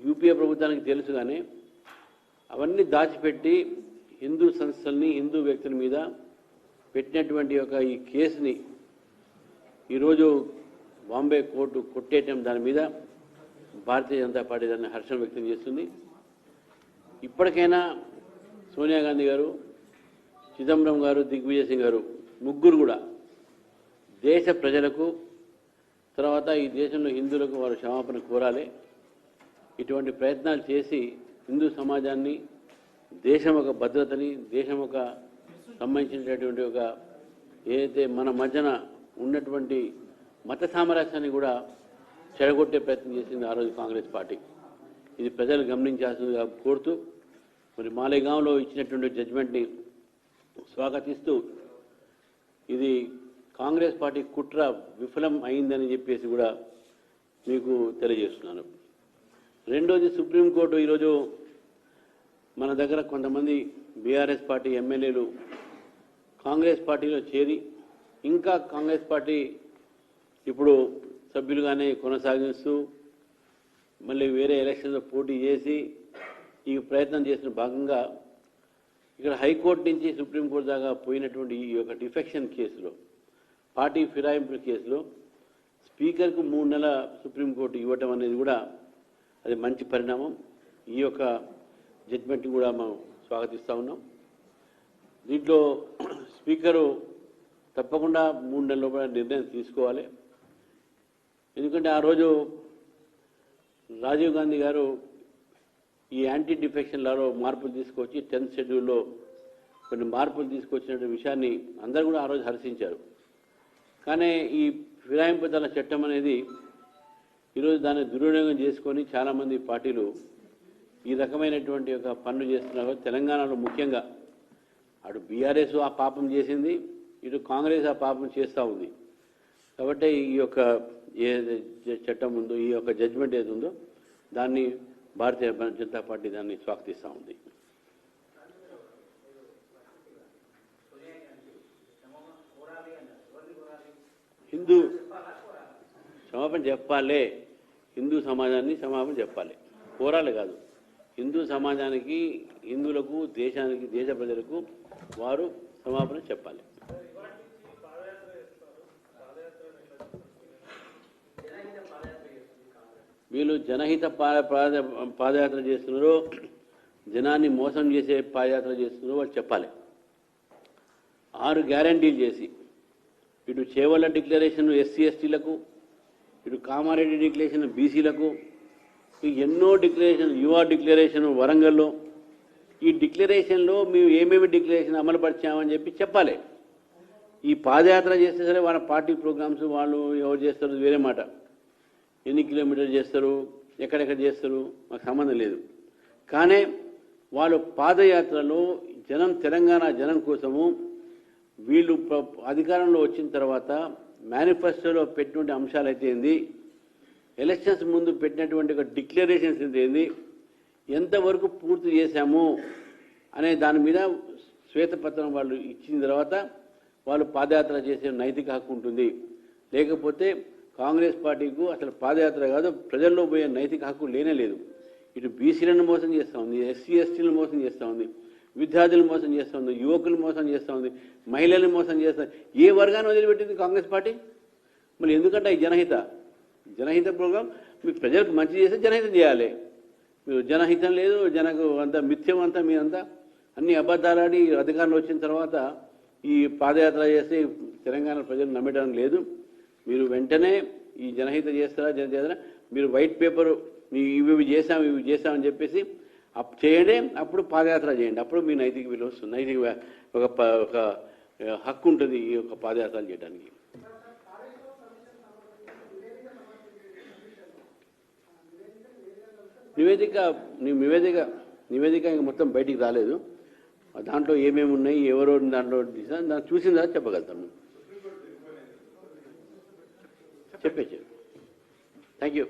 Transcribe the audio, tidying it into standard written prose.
UPA ప్రభుత్వానికి తెలుసు, కానీ అవన్నీ దాచిపెట్టి హిందూ సంస్థల్ని హిందూ వ్యక్తుల మీద పెట్టినటువంటి ఒక ఈ కేసుని ఈరోజు బాంబే కోర్టు కొట్టేయటం, దాని మీద భారతీయ జనతా పార్టీ దాన్ని హర్షం వ్యక్తం చేస్తుంది. ఇప్పటికైనా సోనియా గాంధీ గారు, చిదంబరం గారు, దిగ్విజయ్ సింగ్ గారు ముగ్గురు కూడా దేశ ప్రజలకు, తర్వాత ఈ దేశంలో హిందువులకు వారు క్షమాపణ కోరాలి. ఇటువంటి ప్రయత్నాలు చేసి హిందూ సమాజాన్ని, దేశం ఒక భద్రతని, దేశం ఒక సంబంధించినటువంటి ఒక ఏదైతే మన మధ్యన ఉన్నటువంటి మత సామరస్యాన్ని కూడా చెడగొట్టే ప్రయత్నం చేసింది ఆ రోజు కాంగ్రెస్ పార్టీ. ఇది ప్రజలు గమనించాల్సిందిగా కోరుతూ, మరి మాలేగాంలో ఇచ్చినటువంటి జడ్జిమెంట్ని స్వాగతిస్తూ ఇది కాంగ్రెస్ పార్టీ కుట్ర విఫలం అయిందని చెప్పేసి కూడా మీకు తెలియజేస్తున్నాను. రెండోది, సుప్రీంకోర్టు ఈరోజు మన దగ్గర కొంతమంది బీఆర్ఎస్ పార్టీ ఎమ్మెల్యేలు కాంగ్రెస్ పార్టీలో చేరి ఇంకా కాంగ్రెస్ పార్టీ ఇప్పుడు సభ్యులుగానే కొనసాగిస్తూ మళ్ళీ వేరే ఎలక్షన్లో పోటీ చేసి ఈ ప్రయత్నం చేసిన భాగంగా ఇక్కడ హైకోర్టు నుంచి సుప్రీంకోర్టు దాకా పోయినటువంటి ఈ యొక్క డిఫెక్షన్ కేసులో, పార్టీ ఫిరాయింపు కేసులో స్పీకర్కు 3 నెలల సుప్రీంకోర్టు ఇవ్వటం అనేది కూడా అది మంచి పరిణామం. ఈ యొక్క జడ్జిమెంట్ని కూడా మనం స్వాగతిస్తూ ఉన్నాం. దీంట్లో స్పీకరు తప్పకుండా 3 నెలల లోపల నిర్ణయం తీసుకోవాలి. ఎందుకంటే ఆ రోజు రాజీవ్ గాంధీ గారు ఈ యాంటీ డిఫెక్షన్ లాలో మార్పులు తీసుకొచ్చి 10th షెడ్యూల్లో కొన్ని మార్పులు తీసుకొచ్చిన విషయాన్ని అందరూ కూడా ఆ రోజు హర్షించారు. కానీ ఈ ఫిరాయింపుదల చట్టం అనేది ఈరోజు దాన్ని దుర్వినియోగం చేసుకొని చాలామంది పార్టీలు ఈ రకమైనటువంటి ఒక పనులు చేస్తున్నారు. తెలంగాణలో ముఖ్యంగా అటు బీఆర్ఎస్ ఆ పాపం చేసింది, ఇటు కాంగ్రెస్ ఆ పాపం చేస్తూ ఉంది. కాబట్టి ఈ యొక్క ఏ చట్టం ఉందో, ఈ యొక్క జడ్జిమెంట్ ఏది ఉందో దాన్ని భారతీయ జనతా పార్టీ దాన్ని స్వాగతిస్తూ ఉంది. హిందూ క్షమాపణ చెప్పాలి, హిందూ సమాజాన్ని క్షమాపణ చెప్పాలి, కోరాలి కాదు. హిందూ సమాజానికి, హిందువులకు, దేశానికి, దేశ ప్రజలకు వారు క్షమాపణ చెప్పాలి. వీళ్ళు జనహిత పాదయాత్ర చేస్తున్నారో, జనాన్ని మోసం చేసే పాదయాత్ర చేస్తున్నారో వాళ్ళు చెప్పాలి. 6 గ్యారంటీలు చేసి ఇటు చేవల్ల డిక్లరేషన్ ఎస్సీ ఎస్టీలకు, ఇటు కామారెడ్డి డిక్లరేషన్ బీసీలకు, ఎన్నో డిక్లరేషన్, యువ డిక్లరేషన్ వరంగల్లో, ఈ డిక్లరేషన్లో మేము ఏమేమి డిక్లరేషన్ అమలుపరిచామని చెప్పి చెప్పాలి. ఈ పాదయాత్ర చేస్తే సరే వాళ్ళ పార్టీ ప్రోగ్రామ్స్ వాళ్ళు ఎవరు చేస్తారు వేరే మాట, ఎన్ని కిలోమీటర్లు చేస్తారు, ఎక్కడెక్కడ చేస్తారు మాకు సంబంధం లేదు. కానీ వాళ్ళు పాదయాత్రలో జనం, తెలంగాణ జనం కోసము వీళ్ళు అధికారంలో వచ్చిన తర్వాత మేనిఫెస్టోలో పెట్టినటువంటి అంశాలు అయితే ఏంది, ఎలక్షన్స్ ముందు పెట్టినటువంటి ఒక డిక్లరేషన్స్ అయితే ఏంది, ఎంతవరకు పూర్తి చేశాము అనే దాని మీద శ్వేతపత్రం వాళ్ళు ఇచ్చిన తర్వాత వాళ్ళు పాదయాత్ర చేసే నైతిక హక్కు ఉంటుంది. లేకపోతే కాంగ్రెస్ పార్టీకు అసలు పాదయాత్ర కాదు, ప్రజల్లో పోయే నైతిక హక్కు లేనే లేదు. ఇటు బీసీలను మోసం చేస్తూ ఉంది, ఎస్సీ ఎస్టీలను మోసం చేస్తూ ఉంది, విద్యార్థులను మోసం చేస్తూ ఉంది, యువకులను మోసం చేస్తూ ఉంది, మహిళలను మోసం చేస్తూ, ఏ వర్గాన్ని వదిలిపెట్టింది కాంగ్రెస్ పార్టీ? మళ్ళీ ఎందుకంటే ఈ జనహిత ప్రోగ్రాం మీకు ప్రజలకు మంచి చేస్తే జనహితం చేయాలి. మీరు జనహితం లేదు, జనకు అంతా మిథ్యం, అంతా మీరంతా అన్ని అబద్ధాలాడి అధికారంలో వచ్చిన తర్వాత ఈ పాదయాత్ర చేస్తే తెలంగాణ ప్రజలు నమ్మడం లేదు. మీరు వెంటనే ఈ జనహిత చేస్తారా, మీరు వైట్ పేపర్ ఇవి చేసామని చెప్పేసి చేయండి, అప్పుడు పాదయాత్ర చేయండి, అప్పుడు మీ నైతిక విలువ వస్తుంది, నైతిక ఒక హక్కు ఉంటుంది ఈ యొక్క పాదయాత్రలు చేయడానికి. నివేదిక ఇంకా మొత్తం బయటికి రాలేదు. దాంట్లో ఏమేమి ఉన్నాయి, ఎవరో దాంట్లో దాన్ని చూసిన తర్వాత చెప్పగలుగుతాము. చెప్పేసి థ్యాంక్ యూ.